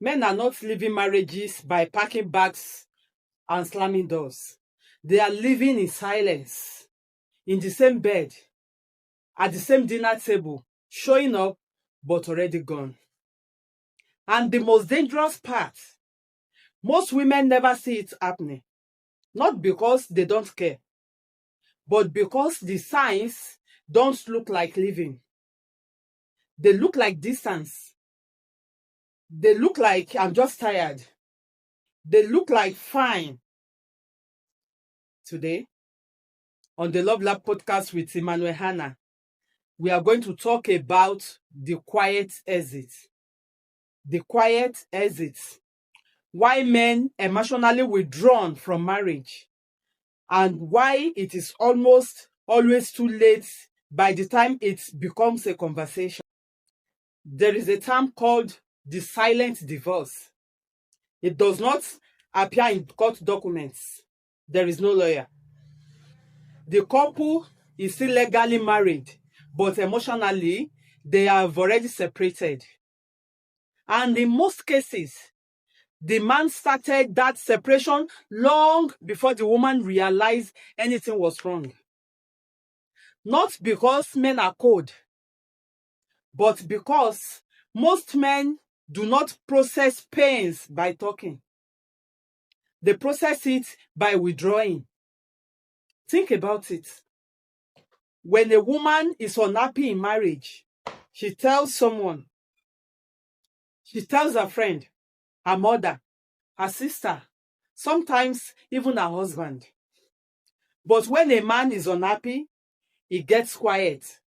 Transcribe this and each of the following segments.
Men are not living marriages by packing bags and slamming doors. They are living in silence, in the same bed, at the same dinner table, showing up but already gone. And the most dangerous part, most women never see it happening. Not because they don't care, but because the signs don't look like living. They look like distance. They look like I'm just tired. They look like fine. Today, on the LoveLab podcast with Emmanuel Hannah, we are going to talk about the quiet exit. The quiet exit. Why men emotionally withdrawn from marriage, and why it is almost always too late by the time it becomes a conversation. There is a term called the silent divorce. It does not appear in court documents. There is no lawyer. The couple is still legally married, but emotionally, they have already separated. And in most cases, the man started that separation long before the woman realized anything was wrong. Not because men are cold, but because most men do not process pains by talking. They process it by withdrawing. Think about it. When a woman is unhappy in marriage, she tells someone. She tells her friend, her mother, her sister, sometimes even her husband. But when a man is unhappy, he gets quiet.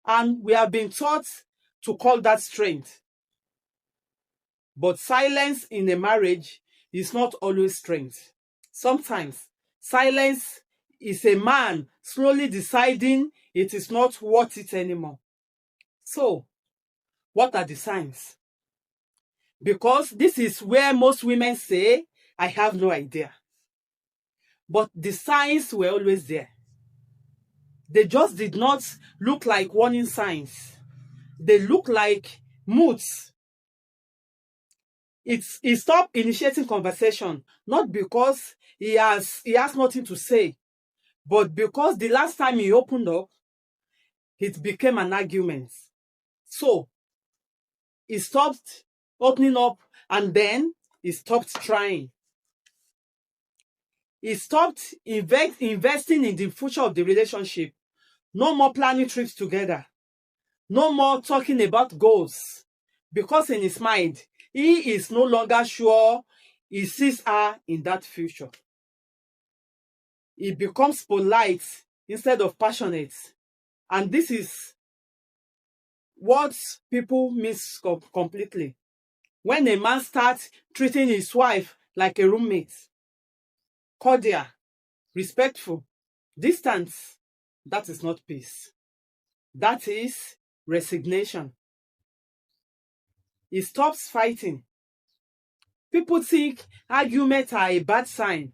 And we have been taught to call that strength. But silence in a marriage is not always strength. Sometimes silence is a man slowly deciding it is not worth it anymore. So, what are the signs? Because this is where most women say, I have no idea. But the signs were always there. They just did not look like warning signs. They look like moods. He stopped initiating conversation, not because he has nothing to say, but because the last time he opened up, it became an argument. So, he stopped opening up, and then he stopped trying. He stopped investing in the future of the relationship. No more planning trips together. No more talking about goals. Because in his mind, he is no longer sure he sees her in that future. He becomes polite instead of passionate. And this is what people miss completely. When a man starts treating his wife like a roommate, cordial, respectful, distant, that is not peace. That is resignation. He stops fighting. People think arguments are a bad sign.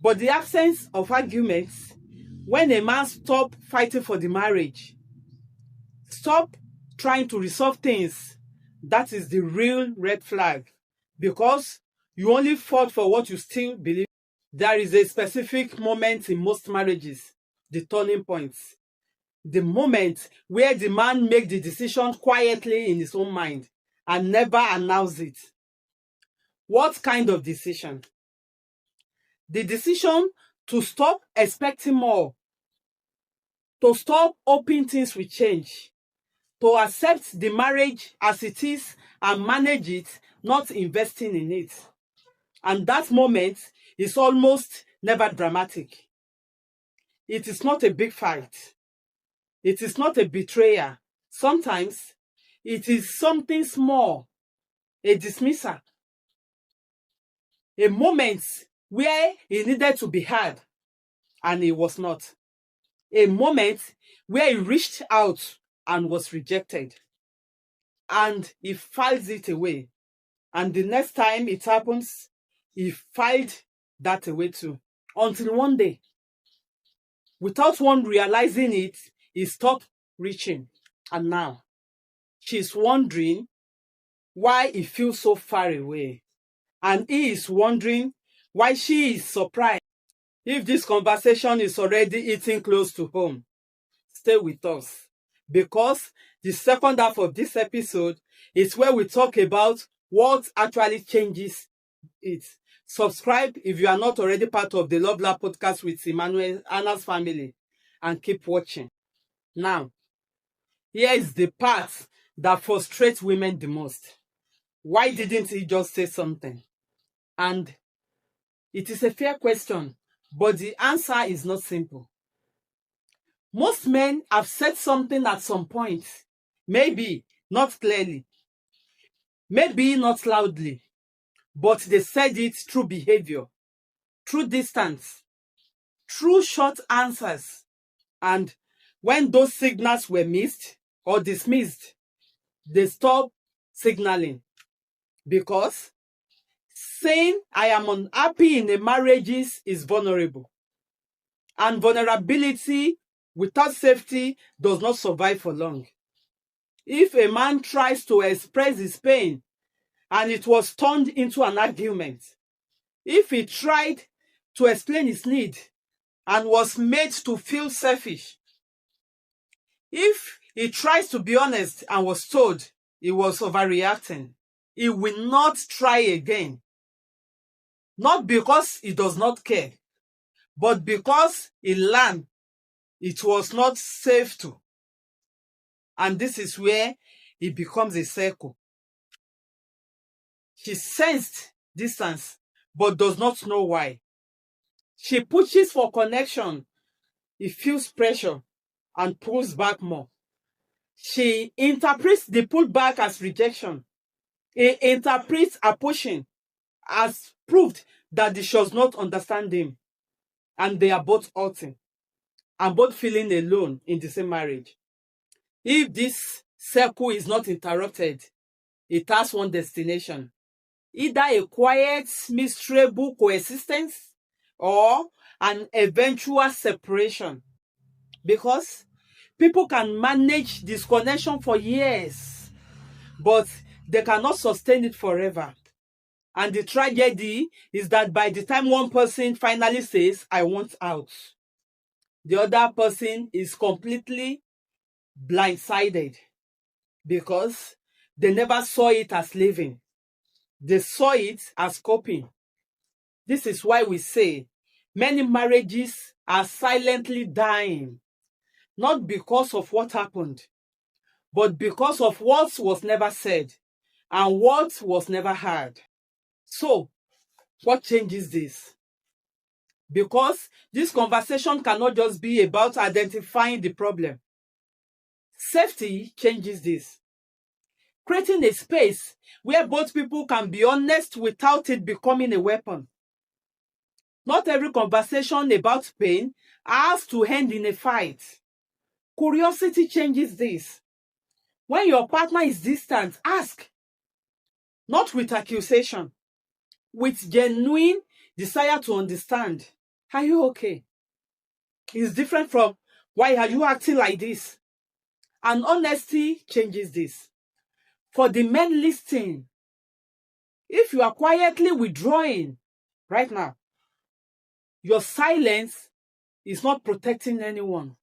But the absence of arguments, when a man stops fighting for the marriage, stop trying to resolve things, that is the real red flag. Because you only fought for what you still believe. There is a specific moment in most marriages, the turning point. The moment where the man makes the decision quietly in his own mind and never announce it. What kind of decision? The decision to stop expecting more, to stop hoping things will change, to accept the marriage as it is and manage it, not investing in it. And that moment is almost never dramatic. It is not a big fight. It is not a betrayal. Sometimes it is something small, a dismissal, a moment where he needed to be heard and he was not. A moment where he reached out and was rejected. And he files it away. And the next time it happens, he filed that away too. Until one day, without one realizing it, he stopped reaching. And now, she's wondering why it feels so far away. And he is wondering why she is surprised. If this conversation is already hitting close to home, stay with us, because the second half of this episode is where we talk about what actually changes it. Subscribe if you are not already part of the LoveLab podcast with Emmanuel Hannah's family, and keep watching. Now, here is the part that frustrates women the most. Why didn't he just say something? And it is a fair question, but the answer is not simple. Most men have said something at some point, maybe not clearly, maybe not loudly, but they said it through behavior, through distance, through short answers. And when those signals were missed or dismissed, they stopped signaling. Because saying I am unhappy in a marriage is vulnerable. And vulnerability without safety does not survive for long. If a man tries to express his pain and it was turned into an argument, if he tried to explain his need and was made to feel selfish, if he tries to be honest and was told he was overreacting, he will not try again. Not because he does not care, but because he learned it was not safe to. And this is where it becomes a circle. She sensed distance, but does not know why. She pushes for connection. He feels pressure and pulls back more. She interprets the pullback as rejection. He interprets her pushing as proof that she does not understand him. And they are both hurting and both feeling alone in the same marriage. If this circle is not interrupted, it has one destination. Either a quiet, miserable coexistence or an eventual separation. Because people can manage disconnection for years, but they cannot sustain it forever. And the tragedy is that by the time one person finally says, I want out, the other person is completely blindsided because they never saw it as living. They saw it as coping. This is why we say many marriages are silently dying, not because of what happened, but because of what was never said and what was never heard. So, what changes this? Because this conversation cannot just be about identifying the problem. Safety changes this. Creating a space where both people can be honest without it becoming a weapon. Not every conversation about pain has to end in a fight. Curiosity changes this. When your partner is distant, ask. Not with accusation, with genuine desire to understand. Are you okay? It's different from, why are you acting like this? And honesty changes this. For the men listening, if you are quietly withdrawing right now, your silence is not protecting anyone.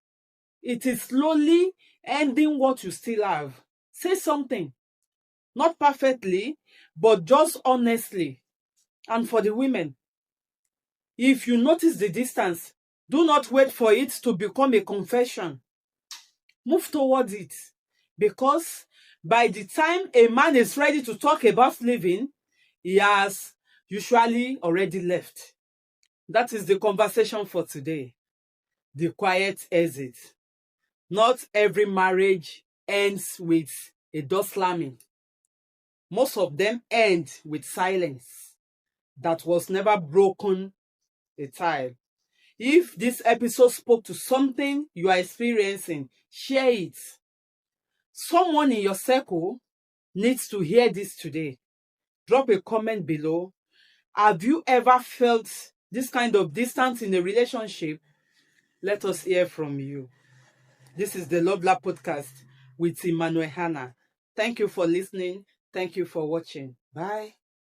It is slowly ending what you still have. Say something. Not perfectly, but just honestly. And for the women, if you notice the distance, do not wait for it to become a confession. Move towards it. Because by the time a man is ready to talk about leaving, he has usually already left. That is the conversation for today. The quiet exit. Not every marriage ends with a door slamming. Most of them end with silence that was never broken a tile. If this episode spoke to something you are experiencing, share it. Someone in your circle needs to hear this today. Drop a comment below. Have you ever felt this kind of distance in a relationship? Let us hear from you. This is the LoveLab podcast with Emmanuel Hannah. Thank you for listening. Thank you for watching. Bye.